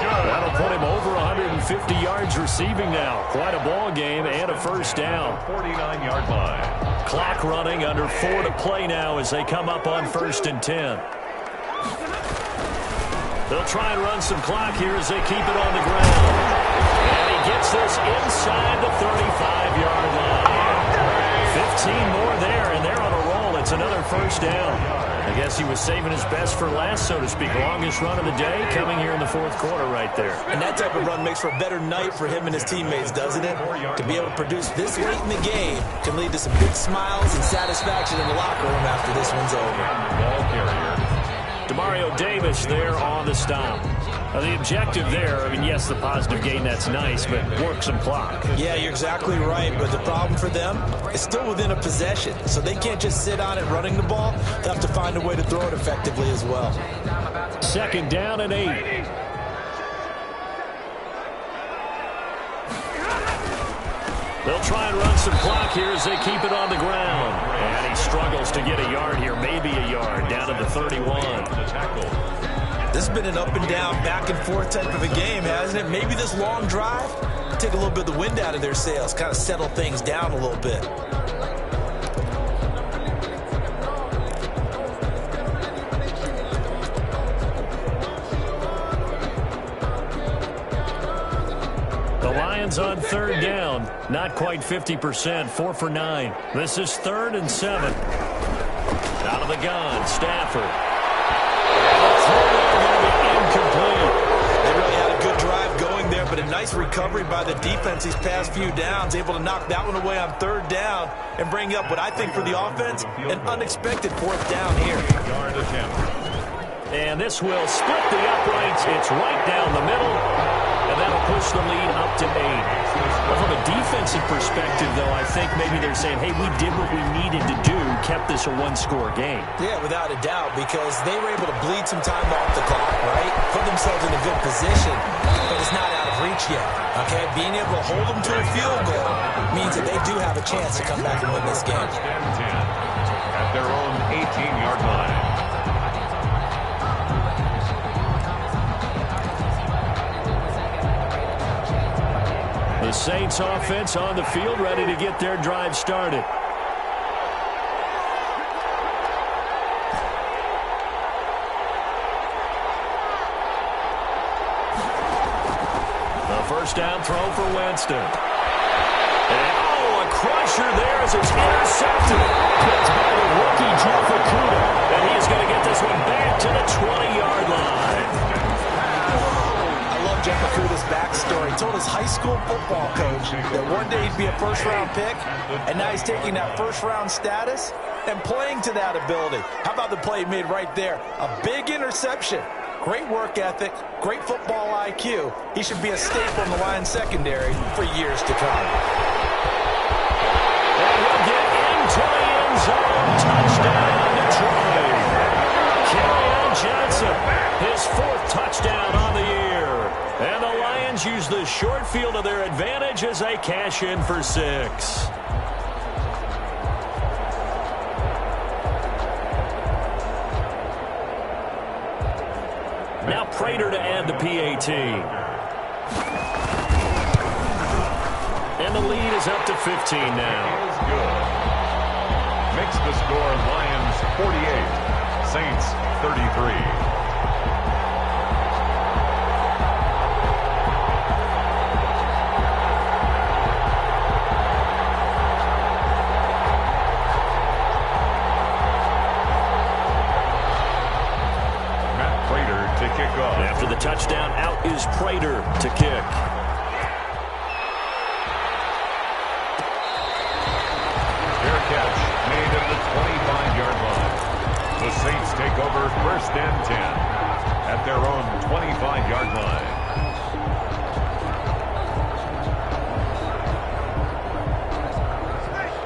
S2: That'll put him over 150 yards receiving now. Quite a ball game and a first down.
S3: 49-yard line.
S2: Clock running, under 4 to play now as they come up on 1st and 10. They'll try and run some clock here as they keep it on the ground. And he gets this inside the 35-yard line. 15 more there, and they're on a roll. It's another first down. I guess he was saving his best for last, so to speak. Longest run of the day coming here in the 4th quarter right there.
S6: And that type of run makes for a better night for him and his teammates, doesn't it? To be able to produce this late in the game can lead to some big smiles and satisfaction in the locker room after this one's over.
S3: Ball carrier.
S2: Demario Davis there on the stop. Now the objective there, I mean, yes, the positive gain, that's nice, but work some clock.
S6: Yeah, you're exactly right, but the problem for them is still within a possession, so they can't just sit on it running the ball. They'll have to find a way to throw it effectively as well.
S2: 2nd down and 8. They'll try and run some clock here as they keep it on the ground. And he struggles to get a yard here, maybe a yard, down to the 31.
S6: This has been an up and down, back and forth type of a game, hasn't it? Maybe this long drive take a little bit of the wind out of their sails, kind of settle things down a little bit.
S2: The Lions on 3rd down, not quite 50%, 4 for 9. This is 3rd and 7. Out of the gun, Stafford. Incomplete.
S6: They really had a good drive going there, but a nice recovery by the defense these past few downs, able to knock that one away on 3rd down and bring up what I think for the offense, an unexpected 4th down here.
S3: Yard attempt.
S2: And this will split the uprights. It's right down the middle, and that'll push the lead up to 8. Well, from a defensive perspective, though, I think maybe they're saying, hey, we did what we needed to do, kept this a 1-score game.
S6: Yeah, without a doubt, because they were able to bleed some time off the clock, right? Put themselves in a good position, but it's not out of reach yet, okay? Being able to hold them to a field goal means that they do have a chance to come back and win this game.
S3: 1st and 10 at their own 18-yard line.
S2: The Saints offense on the field, ready to get their drive started. The first down throw for Winston. And, oh, a crusher there as it's intercepted. Picked by the rookie, Jeff Okudah. And he is going to get this one back to the 20-yard line.
S6: Jeff Okudah's backstory. He told his high school football coach that one day he'd be a first-round pick, and now he's taking that first-round status and playing to that ability. How about the play he made right there? A big interception. Great work ethic, great football IQ. He should be a staple in the Lions secondary for years to come.
S2: And he'll get into the end zone. Touchdown, Detroit. Kerryon Johnson, his 4th touchdown on the year. And the Lions use the short field to their advantage as they cash in for 6. Now Prater to add the PAT. And the lead is up to 15 now.
S3: Makes the score Lions 48, Saints 33.
S2: After the touchdown, out is Prater to kick.
S3: Fair catch made at the 25-yard line. The Saints take over 1st and 10 at their own 25-yard line.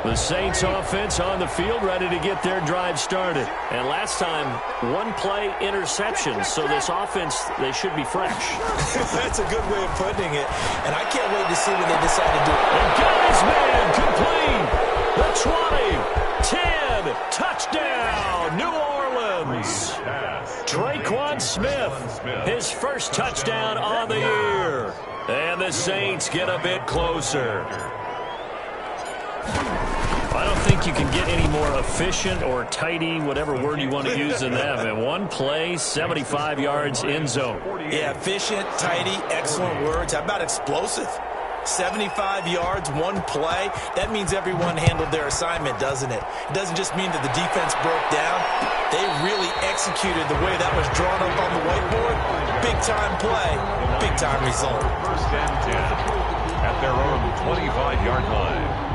S2: The Saints offense on the field, ready to get their drive started. And last time, 1-play interception, so this offense, they should be fresh.
S6: That's a good way of putting it, and I can't wait to see when they decide to do it.
S2: And guys, man, complete. The 20, 10, touchdown, New Orleans. Draquan Smith, his first touchdown on the year. And the Saints get a bit closer. I don't think you can get any more efficient or tidy, whatever word you want to use than that. And one play, 75 yards in zone.
S6: Yeah, efficient, tidy, excellent words. How about explosive? 75 yards, one play. That means everyone handled their assignment, doesn't it? It doesn't just mean that the defense broke down. They really executed the way that was drawn up on the whiteboard. Big-time play, big-time result.
S3: First and 10 at their own 25-yard line.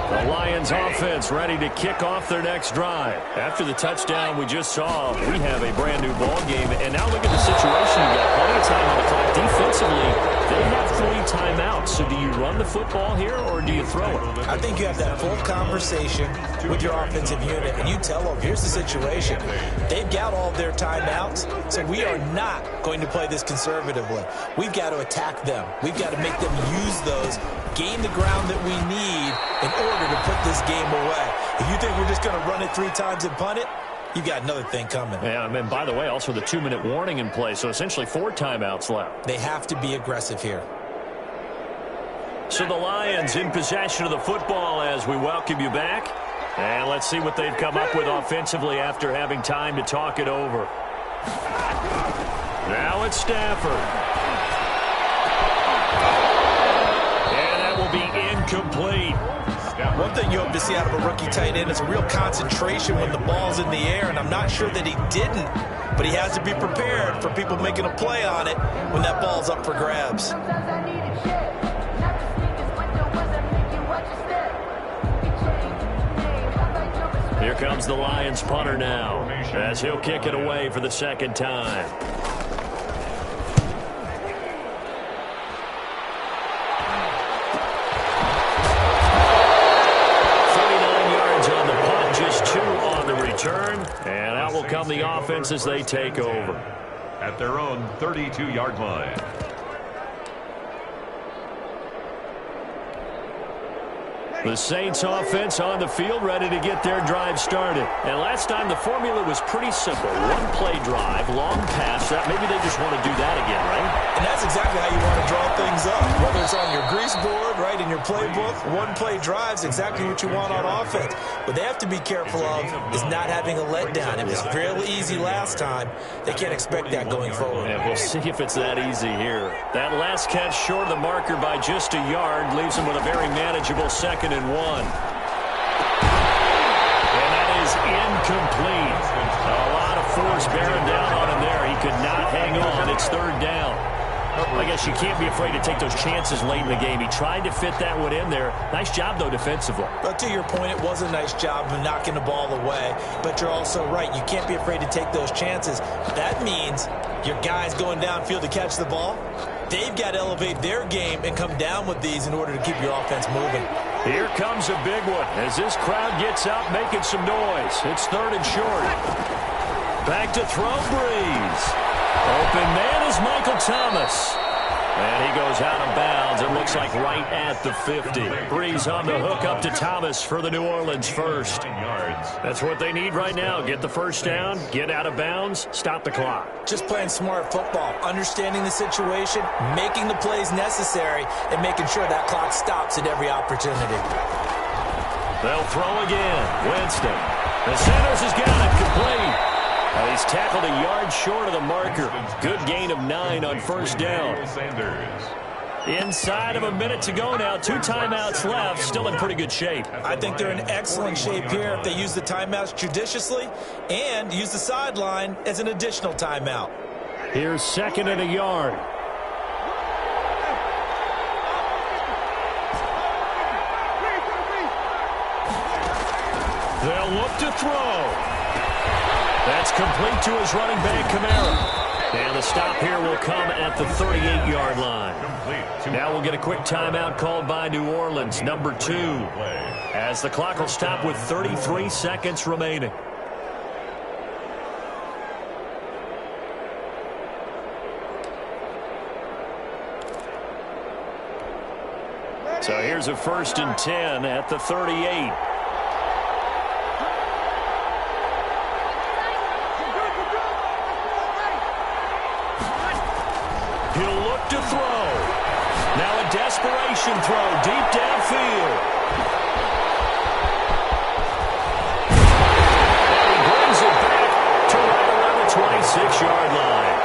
S2: The Lions offense ready to kick off their next drive. After the touchdown we just saw, we have a brand new ball game. And now look at the situation. You got plenty of time on the clock. Defensively, they have 3 timeouts. So do you run the football here or do you throw it?
S6: I think you have that full conversation with your offensive unit, and you tell them, here's the situation. They've got all their timeouts, so we are not going to play this conservatively. We've got to attack them. We've got to make them use those, gain the ground that we need in order to put this game away. If you think we're just going to run it 3 times and punt it, you've got another thing coming.
S2: Yeah, and by the way, also the 2-minute warning in play, so essentially 4 timeouts left.
S6: They have to be aggressive here.
S2: So the Lions in possession of the football as we welcome you back. And let's see what they've come up with offensively after having time to talk it over. Now it's Stafford. And that will be incomplete.
S6: One thing you hope to see out of a rookie tight end is real concentration when the ball's in the air, and I'm not sure that he didn't, but he has to be prepared for people making a play on it when that ball's up for grabs.
S2: Here comes the Lions punter now as he'll kick it away for the second time. 39 yards on the punt, just 2 on the return. And out will come the offense as they take over.
S3: At their own 32-yard line.
S2: The Saints offense on the field ready to get their drive started. And last time the formula was pretty simple. 1-play drive, long pass. Maybe they just want to do that again, right?
S6: And that's exactly how you want to draw things up. Whether it's on your grease board, right, in your playbook, 1-play drives exactly what you want on offense. What they have to be careful of is not having a letdown. It was fairly easy last time. They can't expect that going forward.
S2: And we'll see if it's that easy here. That last catch short of the marker by just a yard leaves them with a very manageable 2nd and 1. And that is incomplete. A lot of force bearing down on him there. He could not hang on. It's 3rd down. I guess you can't be afraid to take those chances late in the game. He tried to fit that one in there. Nice job, though, defensively.
S6: But to your point, it was a nice job of knocking the ball away. But you're also right. You can't be afraid to take those chances. That means your guys going downfield to catch the ball, they've got to elevate their game and come down with these in order to keep your offense moving.
S2: Here comes a big one as this crowd gets out making some noise. It's 3rd and short. Back to throw, Breeze. Open man is Michael Thomas. And he goes out of bounds. It looks like right at the 50. Breeze on the hook up to Thomas for the New Orleans first. That's what they need right now. Get the first down, get out of bounds, stop the clock.
S6: Just playing smart football, understanding the situation, making the plays necessary, and making sure that clock stops at every opportunity.
S2: They'll throw again. Winston. The Sanders has got it complete. He's tackled a yard short of the marker. Good gain of 9 on first down. Inside of a minute to go now. 2 timeouts left. Still in pretty good shape.
S6: I think they're in excellent shape here if they use the timeouts judiciously and use the sideline as an additional timeout.
S2: Here's 2nd and a yard. They'll look to throw. That's complete to his running back, Kamara. And the stop here will come at the 38-yard line. Now we'll get a quick timeout called by New Orleans, number 2, as the clock will stop with 33 seconds remaining. So here's a 1st and 10 at the 38. to throw. Now a desperation throw deep downfield. And he brings it back to right around the 26-yard line.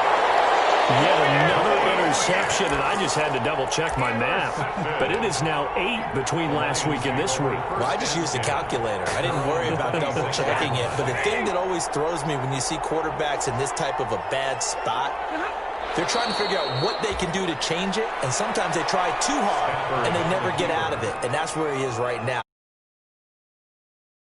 S2: Yet another interception, and I just had to double-check my math. But it is now 8 between last week and this week.
S6: Well, I just used a calculator. I didn't worry about double-checking it. But the thing that always throws me when you see quarterbacks in this type of a bad spot, they're trying to figure out what they can do to change it, and sometimes they try too hard, and they never get out of it. And that's where he is right now.